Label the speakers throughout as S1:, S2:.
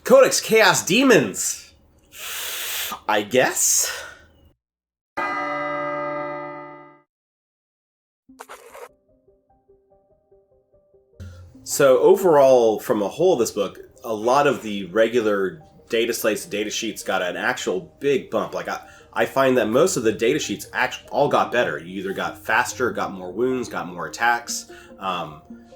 S1: Codex, Chaos Daemons! I guess? So overall, from a whole of this book, a lot of the regular data slates, data sheets got an actual big bump. Like I find that most of the data sheets all got better. You either got faster, got more wounds, got more attacks.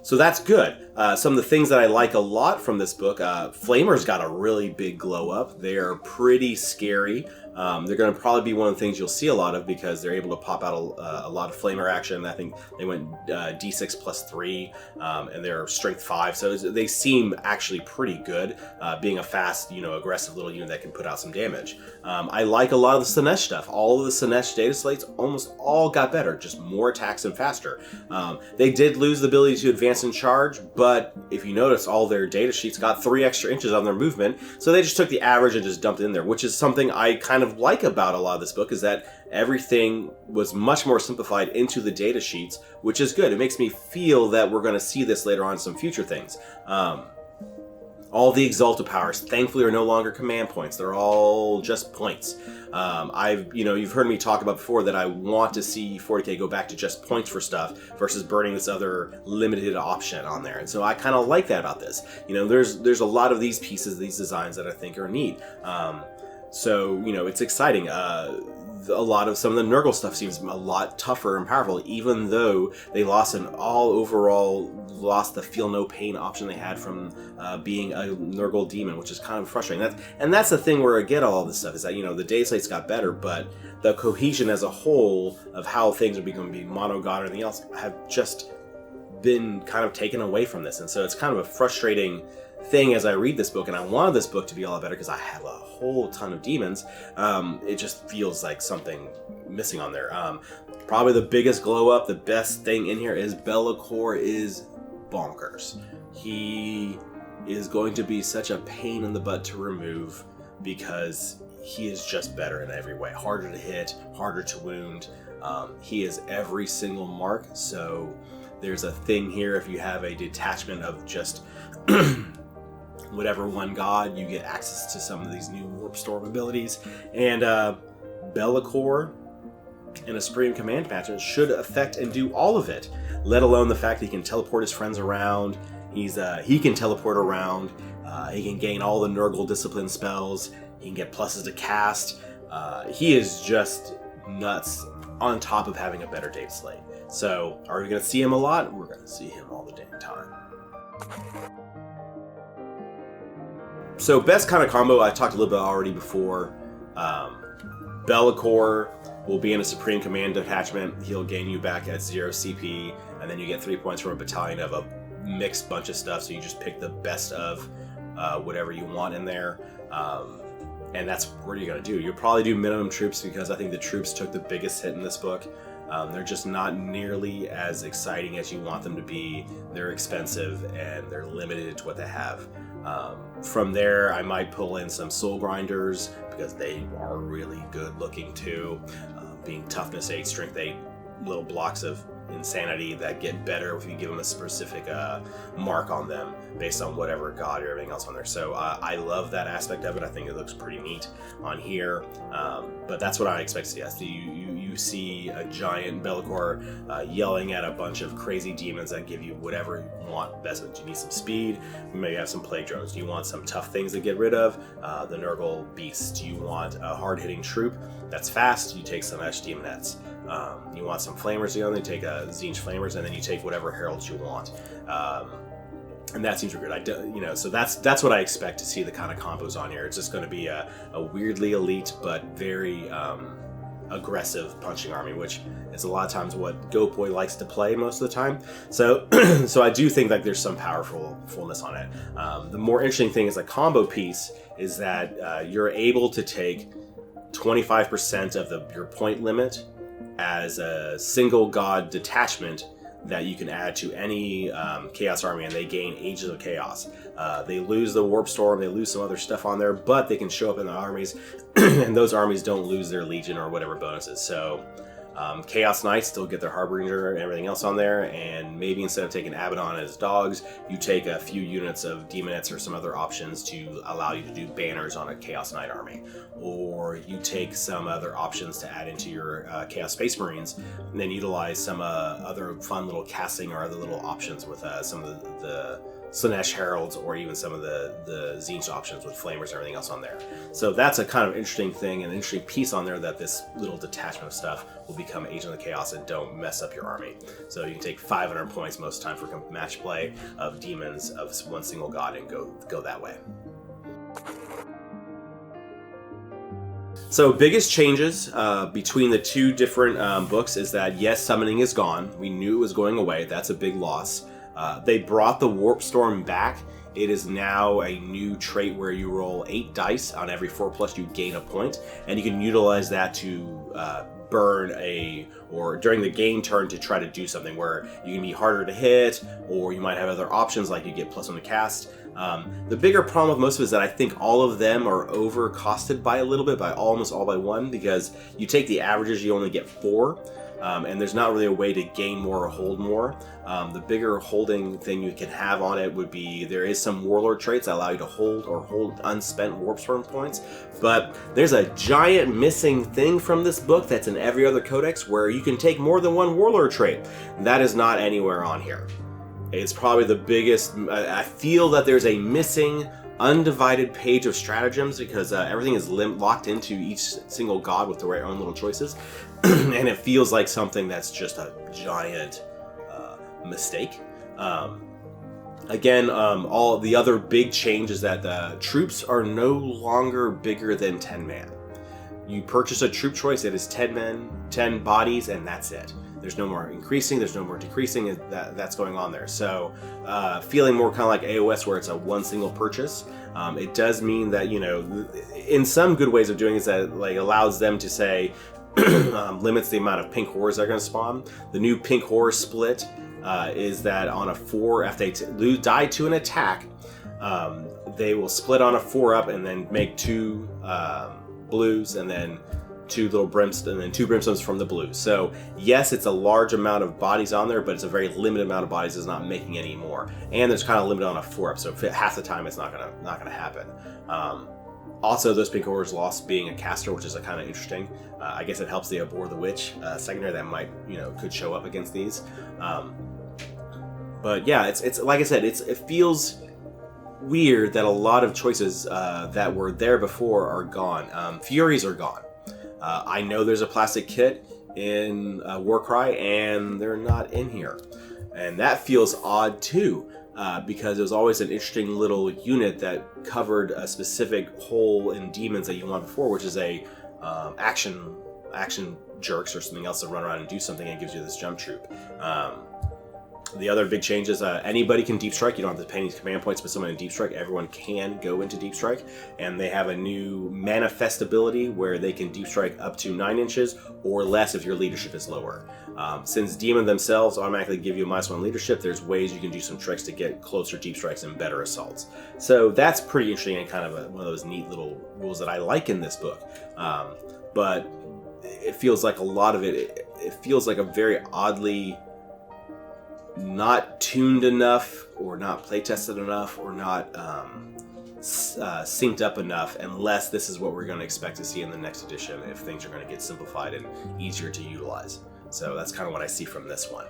S1: So that's good. Some of the things that I like a lot from this book, Flamers got a really big glow up. They are pretty scary. They're going to probably be one of the things you'll see a lot of because they're able to pop out a lot of Flamer action. I think they went D6 plus 3, and they're strength 5, so they seem actually pretty good, being a fast, aggressive little unit that can put out some damage. I like a lot of the Sinesh stuff. All of the Sinesh data slates almost all got better, just more attacks and faster. They did lose the ability to advance and charge, but if you notice, all their data sheets got 3 extra inches on their movement, so they just took the average and just dumped it in there, which is something I kind of like about a lot of this book, is that everything was much more simplified into the data sheets, which is good. It makes me feel that we're going to see this later on in some future things. All the Exalted powers, thankfully, are no longer command points. They're all just points. You've heard me talk about before that I want to see 40k go back to just points for stuff versus burning this other limited option on there. And so I kind of like that about this. There's a lot of these pieces, these designs that I think are neat. So it's exciting. A lot of some of the Nurgle stuff seems a lot tougher and powerful, even though they lost the feel no pain option they had from being a Nurgle demon, which is kind of frustrating. That's the thing where I get all this stuff, is that the data slates got better, but the cohesion as a whole of how things are going to be mono god or anything else have just been kind of taken away from this. And so it's kind of a frustrating thing as I read this book, and I wanted this book to be a lot better because I have a whole ton of demons. It just feels like something missing on there. Probably the biggest glow up, the best thing in here is Be'lakor is bonkers. He is going to be such a pain in the butt to remove because he is just better in every way. Harder to hit, harder to wound. He is every single mark, so there's a thing here. If you have a detachment of just whatever one god, you get access to some of these new Warp Storm abilities. And Be'lakor in a Supreme Command match should affect and do all of it, let alone the fact that he can teleport his friends around. He can teleport around. He can gain all the Nurgle discipline spells. He can get pluses to cast. He is just nuts, on top of having a better data slate. So, are we going to see him a lot? We're going to see him all the damn time. So, best kind of combo, I talked a little bit already before. Be'lakor will be in a Supreme Command detachment. He'll gain you back at 0 CP, and then you get 3 points from a battalion of a mixed bunch of stuff, so you just pick the best of whatever you want in there. And that's what you're going to do. You'll probably do minimum troops because I think the troops took the biggest hit in this book. They're just not nearly as exciting as you want them to be. They're expensive and they're limited to what they have. From there, I might pull in some soul grinders because they are really good looking too. Being toughness 8, strength 8, little blocks of insanity that get better if you give them a specific mark on them based on whatever god or everything else on there. So I love that aspect of it. I think it looks pretty neat on here. But that's what I expect to see. You see a giant Be'lakor yelling at a bunch of crazy demons that give you whatever you want best. Do you need some speed? You maybe have some plague drones. Do you want some tough things to get rid of? The Nurgle beasts. Do you want a hard-hitting troop that's fast? You take some Ash Demonettes. You want some flamers, you take Tzeentch flamers, and then you take whatever heralds you want. And that seems good. So that's what I expect to see the kind of combos on here. It's just going to be a weirdly elite but very aggressive punching army, which is a lot of times what Goatboy likes to play most of the time. So so I do think that there's some powerfulness on it. The more interesting thing is a combo piece is that you're able to take 25% of your point limit as a single god detachment that you can add to any Chaos army, and they gain Ages of Chaos. They lose the Warp Storm, they lose some other stuff on there, but they can show up in the armies, and those armies don't lose their Legion or whatever bonuses. So Chaos Knights still get their Harbinger and everything else on there, and maybe instead of taking Abaddon as dogs, you take a few units of Demonettes or some other options to allow you to do banners on a Chaos Knight army. Or you take some other options to add into your Chaos Space Marines, and then utilize some other fun little casting or other little options with some of the Slanesh Heralds, or even some of the Tzeentch options with Flamers and everything else on there. So that's a kind of interesting thing, an interesting piece on there, that this little detachment of stuff will become Agent of the Chaos and don't mess up your army. So you can take 500 points most of the time for match play of demons of one single god and go that way. So biggest changes between the two different books is that, yes, summoning is gone. We knew it was going away. That's a big loss. They brought the Warp Storm back. It is now a new trait where you roll 8 dice. On every 4+ you gain a point, and you can utilize that to burn or during the game turn to try to do something where you can be harder to hit, or you might have other options like you get +1 to cast. The bigger problem with most of it is that I think all of them are over costed by a little bit, by almost all by 1, because you take the averages, you only get 4. And there's not really a way to gain more or hold more. The bigger holding thing you can have on it would be, there is some warlord traits that allow you to hold unspent warp storm points, but there's a giant missing thing from this book that's in every other codex where you can take more than 1 warlord trait. That is not anywhere on here. It's probably the biggest. I feel that there's a missing undivided page of stratagems, because everything is locked into each single god with their own little choices, and it feels like something that's just a giant mistake. Again, all the other big change is that the troops are no longer bigger than 10 man. You purchase a troop choice, it is 10 men, 10 bodies, and that's it. There's no more increasing, there's no more decreasing, that's going on there. So feeling more kind of like AOS, where it's a one single purchase. It does mean that, in some good ways of doing it, is that it allows them to say, limits the amount of pink horrors that are going to spawn. The new pink horror split is that on a 4, if they die to an attack, they will split on a 4-up and then make 2 blues, and then 2 little brimstones, and then 2 brimstones from the blue. So yes, it's a large amount of bodies on there, but it's a very limited amount of bodies. It's not making any more, and there's kind of limited on a 4-up. So half the time, it's not gonna happen. Also, those pink horrors lost being a caster, which is a kind of interesting. I guess it helps the Abhor the Witch secondary that might could show up against these. But yeah, it's like I said, it feels weird that a lot of choices that were there before are gone. Furies are gone. I know there's a plastic kit in Warcry, and they're not in here. And that feels odd too, because it was always an interesting little unit that covered a specific hole in demons that you want before, which is a action jerks or something else to run around and do something, and gives you this jump troop. The other big change is anybody can deep strike. You don't have to pay any command points, but someone in deep strike, everyone can go into deep strike. And they have a new manifest ability where they can deep strike up to 9 inches or less if your leadership is lower. Since demon themselves automatically give you a -1 leadership, there's ways you can do some tricks to get closer deep strikes and better assaults. So that's pretty interesting, and kind of one of those neat little rules that I like in this book. But it feels like a lot of it feels like a very oddly not tuned enough, or not play tested enough, or not synced up enough, unless this is what we're going to expect to see in the next edition, if things are going to get simplified and easier to utilize. So that's kind of what I see from this one.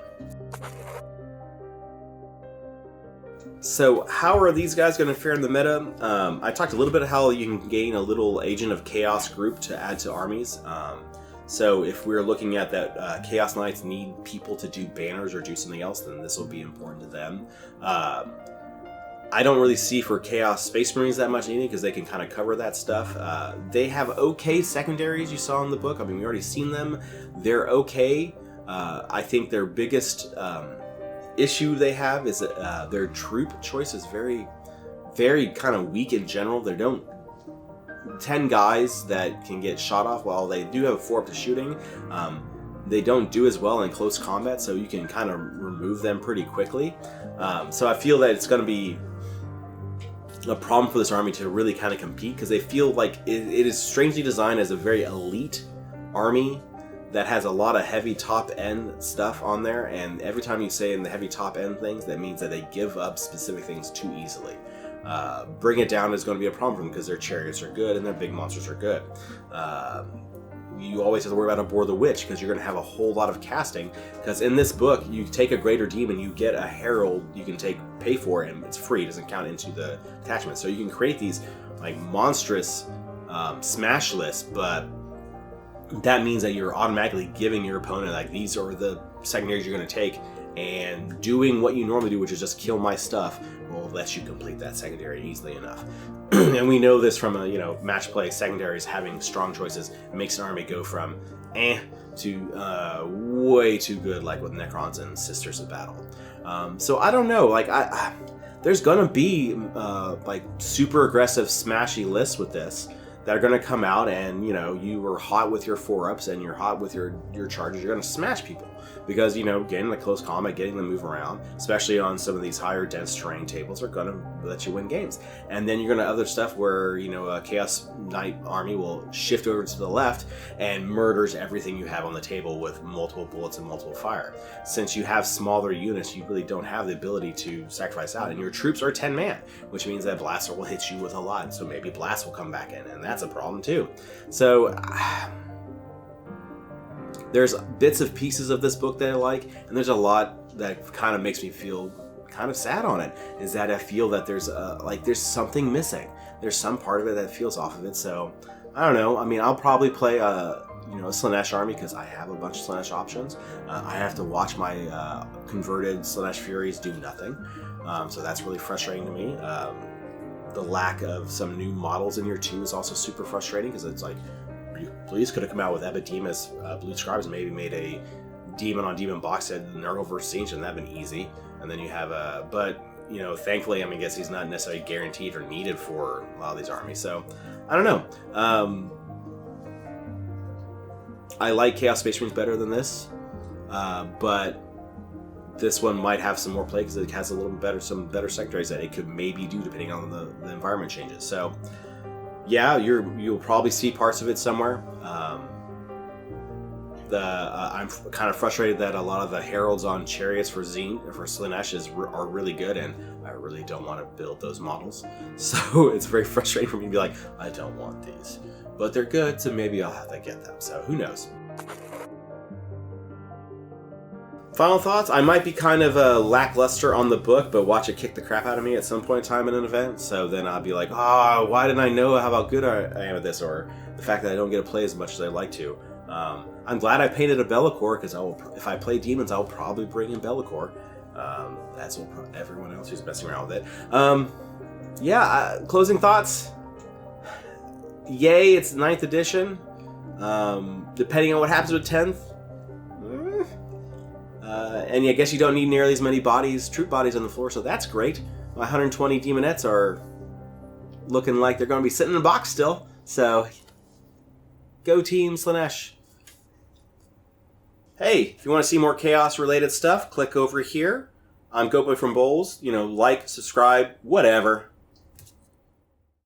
S1: So how are these guys going to fare in the meta? I talked a little bit of how you can gain a little Agent of Chaos group to add to armies. So if we're looking at that, Chaos Knights need people to do banners or do something else, then this will be important to them. I don't really see for Chaos Space Marines that much needed, because they can kind of cover that stuff. They have okay secondaries you saw in the book. I mean, we already seen them. They're okay. I think their biggest issue they have is that their troop choice is very, very kind of weak in general. They don't 10 guys that can get shot off. While they do have a 4-up to shooting, they don't do as well in close combat, so you can kind of remove them pretty quickly. So I feel that it's going to be a problem for this army to really kind of compete, because they feel like it is strangely designed as a very elite army, that has a lot of heavy top end stuff on there, and every time you say in the heavy top end things, that means that they give up specific things too easily. Bring It Down is going to be a problem for them because their chariots are good and their big monsters are good. You always have to worry about Abhor the Witch because you're going to have a whole lot of casting, because in this book you take a greater demon, you get a herald you can pay for, and it's free, it doesn't count into the attachment. So you can create these like monstrous smash lists, but that means that you're automatically giving your opponent like, these are the secondaries you're going to take, and doing what you normally do, which is just kill my stuff, will let you complete that secondary easily enough. And we know this from match play. Secondaries having strong choices makes an army go from to way too good, like with Necrons and Sisters of Battle. So I don't know, like there's gonna be like super aggressive smashy lists with this that are going to come out, and you were hot with your 4-ups and you're hot with your charges, you're going to smash people because getting the close combat, getting them move around, especially on some of these higher dense terrain tables, are going to let you win games. And then you're going to other stuff where a Chaos Knight army will shift over to the left and murders everything you have on the table with multiple bullets and multiple fire. Since you have smaller units, you really don't have the ability to sacrifice out, and your troops are 10 man, which means that Blaster will hit you with a lot, so maybe Blast will come back in, and that's a problem too. So there's bits of pieces of this book that I like, and there's a lot that kind of makes me feel kind of sad on it, is that I feel that there's something missing. There's some part of it that feels off of it. So I don't know. I mean, I'll probably play a Slaanesh army because I have a bunch of Slaanesh options. I have to watch my converted Slaanesh Furies do nothing, so that's really frustrating to me. The lack of some new models in year 2 is also super frustrating, because it's like, you please could have come out with Epidemus Blue Scribes and maybe made a demon on demon box set Nurgle versus Siege, and that'd been easy. And then you have but thankfully, I guess he's not necessarily guaranteed or needed for a lot of these armies. So I don't know. I like Chaos Space Marines better than this, but this one might have some more play because it has a little better, some better secondaries that it could maybe do depending on the environment changes. So yeah, you'll probably see parts of it somewhere. I'm kind of frustrated that a lot of the heralds on chariots for Slaanesh are really good, and I really don't want to build those models. So it's very frustrating for me to be like, I don't want these, but they're good, so maybe I'll have to get them. So who knows? Final thoughts? I might be kind of lackluster on the book, but watch it kick the crap out of me at some point in time in an event. So then I'll be like, why didn't I know how good I am at this? Or the fact that I don't get to play as much as I'd like to. I'm glad I painted a Be'lakor, because if I play demons, I'll probably bring in Be'lakor. As will everyone else who's messing around with it. Closing thoughts. Yay, it's 9th edition. Depending on what happens with 10th. And I guess you don't need nearly as many troop bodies on the floor, so that's great. My 120 demonettes are looking like they're going to be sitting in a box still. So, go Team Slaanesh. Hey, if you want to see more Chaos-related stuff, click over here. I'm Goatboy from Bowls. Like, subscribe, whatever.